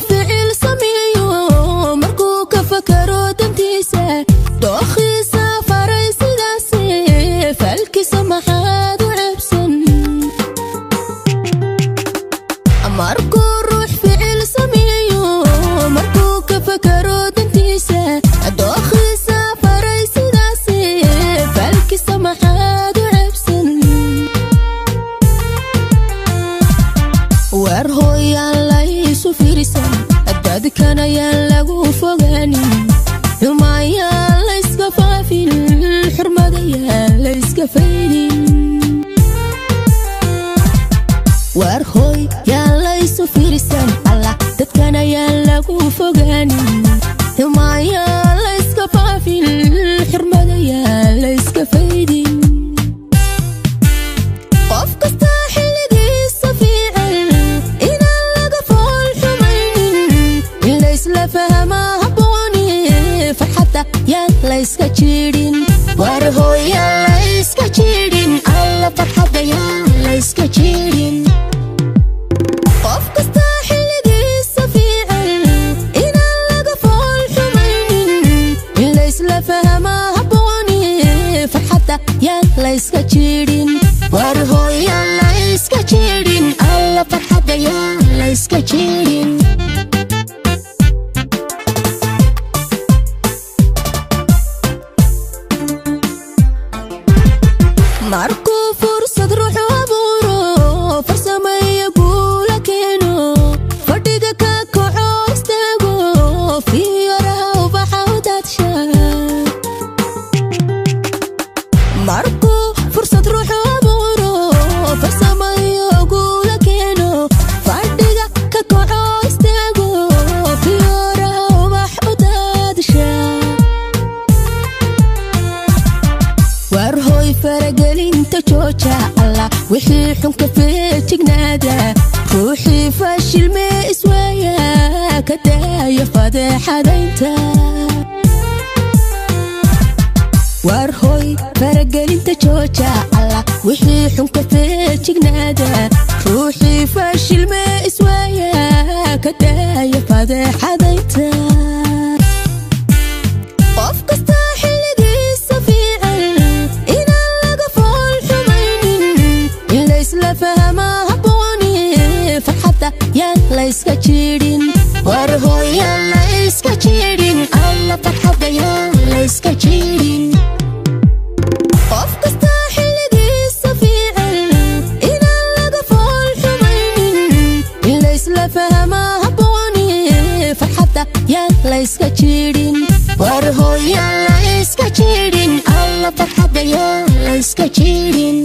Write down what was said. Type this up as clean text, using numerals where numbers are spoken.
ficil sameeyo markuu ka fakaro dantiisa dookhiisa faray sidaas falkiisa maxaad u cabsan markuu ruux ficil sameeyo markuu ka fakaro dantiisa dookhiisa faray sidaas falkiisa maxaad u cabsan war hooyaan la isu fiirsan dadkana yaan lagu fogaanin xumaayaan la iska faafin xurmada yaan la iska faydin war hooyaan la isu fiirsan allah dadkana yaan lagu fogaanin xumaayaan la iska faafin xurmada yaan la iska faydin qof kasta xilligiisa fiican inaan laga fool xumaynin in la isla fahma habbooni farxadda yaan la iska jiidhin war hooyaan la iska jiidhin alla farxadda yaan la iska jiidhin qof kasta xilligiisa fiican inaan laga fool xumaynin in la isla fahma habbooni farxadda yaan la iska jiidhin war hooyaan la iska jiidhin alla farxadda yaan la iska jiidhin markuu fursad ruuxu abuuro farsameeyo guula keeno fadhiga ka kaco istaago fiyoraha ubaxa u daadsha markuu fursad ruuxu abuuro farsameeyo guula keeno fadhiga ka kaco istaago fiyoraha ubax u daadsha war hooy faragelinta jooja allah wixii xunka feejignaada ruuxii fashilmee iswaaya ka daaya fadeexadaynta war hooy faragelinta jooja allah wixii xunka feejignaada ruuxii fashilmee iswaaya ka daaya fadeexadaynta qof kasta xilligiisa fiican inaan laga fool xumaynin in la isla fahma habbooni farxadda yaan la iska jiidhin war hooyaan la iska jiidhin alla farxadda yaan la iska jiidhin qof kasta xilligiisa fiican inaan laga fool xumaynin in la isla fahma habbooni farxadda yaan la iska jiidhin war hooyaan la iska jiidhin alla farxadda yaan la iska jiidhin